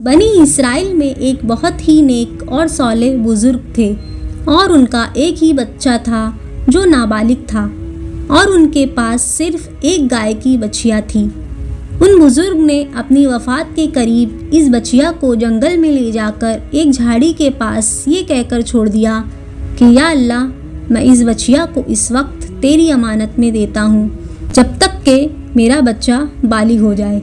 بنی اسرائیل میں ایک بہت ہی نیک اور صالح بزرگ تھے اور ان کا ایک ہی بچہ تھا جو نابالغ تھا اور ان کے پاس صرف ایک گائے کی بچیا تھی۔ ان بزرگ نے اپنی وفات کے قریب اس بچیا کو جنگل میں لے جا کر ایک جھاڑی کے پاس یہ کہہ کر چھوڑ دیا کہ یا اللہ، میں اس بچیا کو اس وقت تیری امانت میں دیتا ہوں جب تک کہ میرا بچہ بالغ ہو جائے۔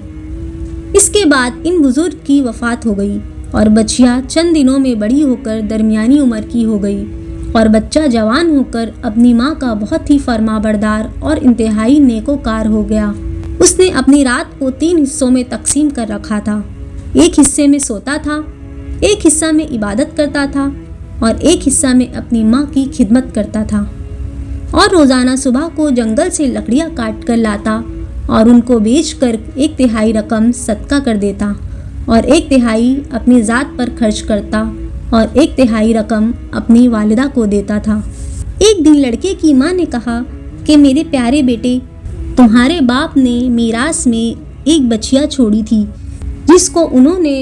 اس کے بعد ان بزرگ کی وفات ہو گئی اور بچیا چند دنوں میں بڑی ہو کر درمیانی عمر کی ہو گئی اور بچہ جوان ہو کر اپنی ماں کا بہت ہی فرما بردار اور انتہائی نیکوکار ہو گیا۔ اس نے اپنی رات کو 3 حصوں میں تقسیم کر رکھا تھا۔ ایک حصے میں سوتا تھا، ایک حصہ میں عبادت کرتا تھا اور ایک حصہ میں اپنی ماں کی خدمت کرتا تھا، اور روزانہ صبح کو جنگل سے لکڑیاں کاٹ کر لاتا اور ان کو بیچ کر 1/3 رقم صدقہ کر دیتا اور 1/3 اپنی ذات پر خرچ کرتا اور 1/3 رقم اپنی والدہ کو دیتا تھا۔ ایک دن لڑکے کی ماں نے کہا کہ میرے پیارے بیٹے، تمہارے باپ نے میراث میں ایک بچیا چھوڑی تھی جس کو انہوں نے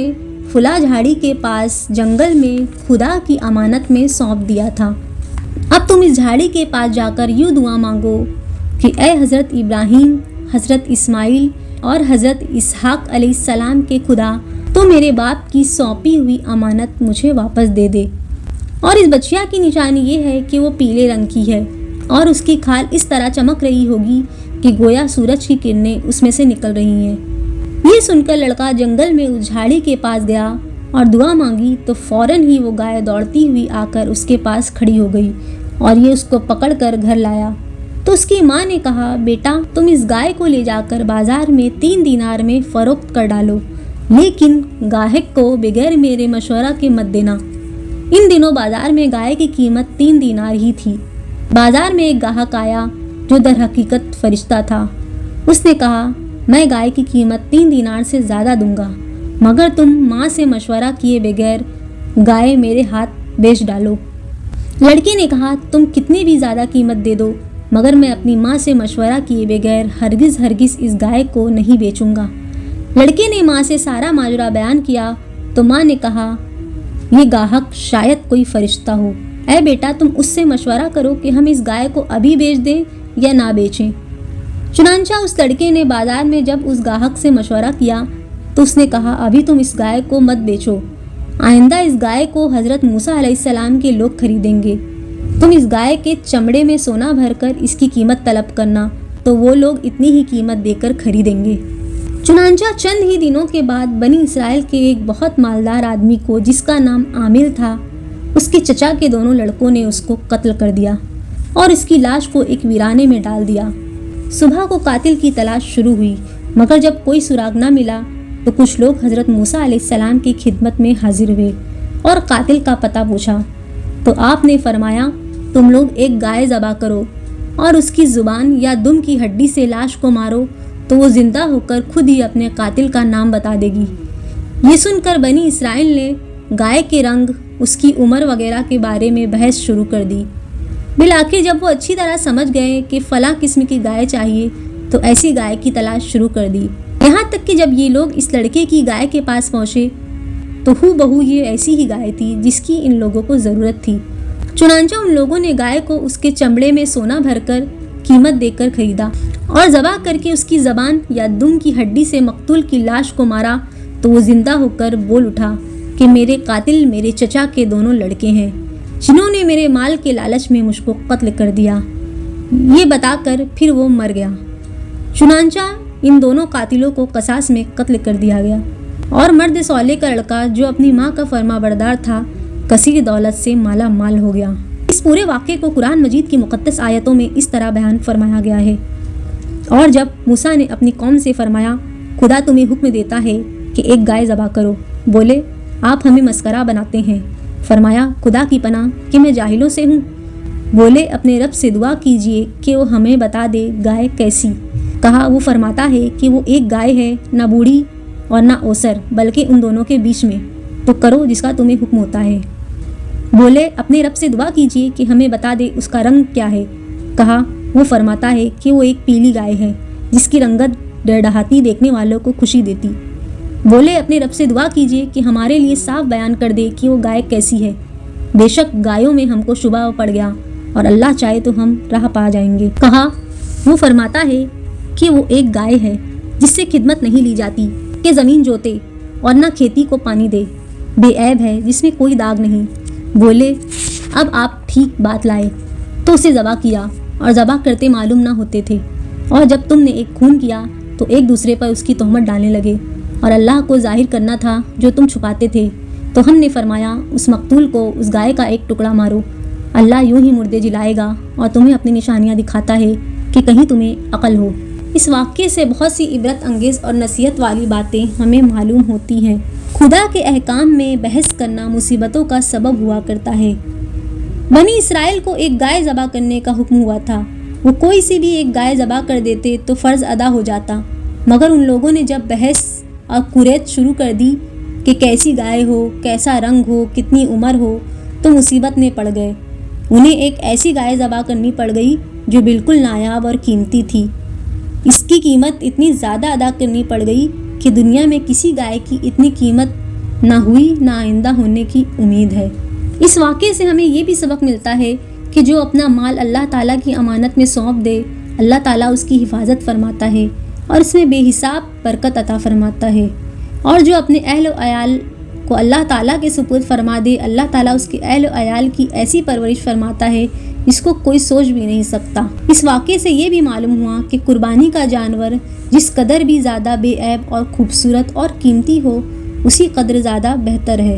فلاں جھاڑی کے پاس جنگل میں خدا کی امانت میں سونپ دیا تھا۔ اب تم اس جھاڑی کے پاس جا کر یوں دعا مانگو کہ اے حضرت ابراہیم، حضرت اسماعیل اور حضرت اسحاق علیہ السلام کے خدا، تو میرے باپ کی سونپی ہوئی امانت مجھے واپس دے دے۔ اور اس بچیا کی نشانی یہ ہے کہ وہ پیلے رنگ کی ہے اور اس کی کھال اس طرح چمک رہی ہوگی کہ گویا سورج کی کرنیں اس میں سے نکل رہی ہیں۔ یہ سن کر لڑکا جنگل میں اس جھاڑی کے پاس گیا اور دعا مانگی تو فوراً ہی وہ گائے دوڑتی ہوئی آ کر اس کے پاس کھڑی ہو گئی اور یہ اس کو پکڑ کر گھر لایا۔ تو اس کی ماں نے کہا، بیٹا، تم اس گائے کو لے جا کر بازار میں 3 دینار میں فروخت کر ڈالو، لیکن گاہک کو بغیر میرے مشورہ کے مت دینا۔ ان دنوں بازار میں گائے کی قیمت 3 دینار ہی تھی۔ بازار میں ایک گاہک آیا جو در حقیقت فرشتہ تھا۔ اس نے کہا، میں گائے کی قیمت 3 دینار سے زیادہ دوں گا، مگر تم ماں سے مشورہ کیے بغیر گائے میرے ہاتھ بیچ ڈالو۔ لڑکے نے کہا، تم کتنی بھی زیادہ قیمت دے دو، مگر میں اپنی ماں سے مشورہ کیے بغیر ہرگز اس گائے کو نہیں بیچوں گا۔ لڑکے نے ماں سے سارا ماجرا بیان کیا تو ماں نے کہا، یہ گاہک شاید کوئی فرشتہ ہو۔ اے بیٹا، تم اس سے مشورہ کرو کہ ہم اس گائے کو ابھی بیچ دیں یا نہ بیچیں۔ چنانچہ اس لڑکے نے بازار میں جب اس گاہک سے مشورہ کیا تو اس نے کہا، ابھی تم اس گائے کو مت بیچو، آئندہ اس گائے کو حضرت موسیٰ علیہ السلام کے لوگ خریدیں گے۔ تم اس گائے کے چمڑے میں سونا بھر کر اس کی قیمت طلب کرنا تو وہ لوگ اتنی ہی قیمت دے کر خریدیں گے۔ چنانچہ چند ہی دنوں کے بعد بنی اسرائیل کے ایک بہت مالدار آدمی کو، جس کا نام عامر تھا، اس کے چچا کے دونوں لڑکوں نے اس کو قتل کر دیا اور اس کی لاش کو ایک ویرانے میں ڈال دیا۔ صبح کو قاتل کی تلاش شروع ہوئی، مگر جب کوئی سراغ نہ ملا تو کچھ لوگ حضرت موسیٰ علیہ السلام کی خدمت میں حاضر ہوئے اور قاتل کا پتہ پوچھا تو آپ نے فرمایا، تم لوگ ایک گائے ذبح کرو اور اس کی زبان یا دم کی ہڈی سے لاش کو مارو تو وہ زندہ ہو کر خود ہی اپنے قاتل کا نام بتا دے گی۔ یہ سن کر بنی اسرائیل نے گائے کے رنگ، اس کی عمر وغیرہ کے بارے میں بحث شروع کر دی۔ بالآخر جب وہ اچھی طرح سمجھ گئے کہ فلاں قسم کی گائے چاہیے تو ایسی گائے کی تلاش شروع کر دی، یہاں تک کہ جب یہ لوگ اس لڑکے کی گائے کے پاس پہنچے تو ہو بہو یہ ایسی ہی گائے تھی جس کی ان لوگوں کو ضرورت تھی۔ چنانچہ ان لوگوں نے گائے کو اس کے چمڑے میں سونا بھر کر قیمت دے کر خریدا اور ذبح کر کے اس کی زبان یا دم کی ہڈی سے مقتول کی لاش کو مارا تو وہ زندہ ہو کر بول اٹھا کہ میرے قاتل میرے چچا کے دونوں لڑکے ہیں جنہوں نے میرے مال کے لالچ میں مجھ کو قتل کر دیا۔ یہ بتا کر پھر وہ مر گیا۔ چنانچہ ان دونوں قاتلوں کو قصاص میں قتل کر دیا گیا اور مرد صالح کا لڑکا جو اپنی ماں کا فرما بردار تھا، کثیر دولت سے مالا مال ہو گیا۔ اس پورے واقعے کو قرآن مجید کی مقدس آیتوں میں اس طرح بیان فرمایا گیا ہے، اور جب موسیٰ نے اپنی قوم سے فرمایا، خدا تمہیں حکم دیتا ہے کہ ایک گائے ذبح کرو، بولے آپ ہمیں مسخرہ بناتے ہیں۔ فرمایا، خدا کی پناہ کہ میں جاہلوں سے ہوں۔ بولے اپنے رب سے دعا کیجئے کہ وہ ہمیں بتا دے گائے کیسی۔ کہا، وہ فرماتا ہے کہ وہ ایک گائے ہے، نہ بوڑھی اور نہ اوسر، بلکہ ان دونوں کے بیچ میں، تو کرو جس کا تمہیں حکم ہوتا ہے۔ بولے اپنے رب سے دعا کیجئے کہ ہمیں بتا دے اس کا رنگ کیا ہے۔ کہا، وہ فرماتا ہے کہ وہ ایک پیلی گائے ہے جس کی رنگت ڈرڈہاتی دیکھنے والوں کو خوشی دیتی۔ بولے اپنے رب سے دعا کیجیے کہ ہمارے لیے صاف بیان کر دے کہ وہ گائے کیسی ہے۔ بے شک گایوں میں ہم کو شبہ پڑ گیا اور اللہ چاہے تو ہم راہ پا جائیں گے۔ کہا وہ فرماتا ہے کہ وہ ایک گائے ہے جس سے خدمت نہیں لی جاتی کہ زمین جوتے اور نہ کھیتی کو پانی دے، بے عیب ہے جس میں کوئی داغ نہیں۔ بولے اب آپ ٹھیک بات لائے تو اسے ذبح کیا، اور ذبح کرتے معلوم نہ ہوتے تھے، اور جب تم نے ایک خون کیا تو ایک دوسرے پر اس کی تہمت ڈالنے لگے، اور اللہ کو ظاہر کرنا تھا جو تم چھپاتے تھے۔ تو ہم نے فرمایا اس مقتول کو اس گائے کا ایک ٹکڑا مارو، اللہ یوں ہی مردے جلائے گا اور تمہیں اپنی نشانیاں دکھاتا ہے کہ کہیں تمہیں عقل ہو۔ اس واقعے سے بہت سی عبرت انگیز اور نصیحت والی باتیں ہمیں معلوم ہوتی ہیں۔ خدا کے احکام میں بحث کرنا مصیبتوں کا سبب ہوا کرتا ہے۔ بنی اسرائیل کو ایک گائے ذبح کرنے کا حکم ہوا تھا، وہ کوئی سی بھی ایک گائے ذبح کر دیتے تو فرض ادا ہو جاتا، مگر ان لوگوں نے جب بحث اور کوریت شروع کر دی کہ کیسی گائے ہو، کیسا رنگ ہو، کتنی عمر ہو، تو مصیبت میں پڑ گئے۔ انہیں ایک ایسی گائے ذبح کرنی پڑ گئی جو بالکل نایاب اور قیمتی تھی۔ اس کی قیمت اتنی زیادہ ادا کرنی پڑ گئی کہ دنیا میں کسی گائے کی اتنی قیمت نہ ہوئی، نہ آئندہ ہونے کی امید ہے۔ اس واقعے سے ہمیں یہ بھی سبق ملتا ہے کہ جو اپنا مال اللہ تعالیٰ کی امانت میں سونپ دے، اللہ تعالیٰ اس کی حفاظت فرماتا ہے اور اس میں بے حساب برکت عطا فرماتا ہے، اور جو اپنے اہل و عیال کو اللہ تعالیٰ کے سپرد فرما دے، اللہ تعالیٰ اس کے اہل و عیال کی ایسی پرورش فرماتا ہے جس کو کوئی سوچ بھی نہیں سکتا۔ اس واقعے سے یہ بھی معلوم ہوا کہ قربانی کا جانور جس قدر بھی زیادہ بے عیب اور خوبصورت اور قیمتی ہو، اسی قدر زیادہ بہتر ہے۔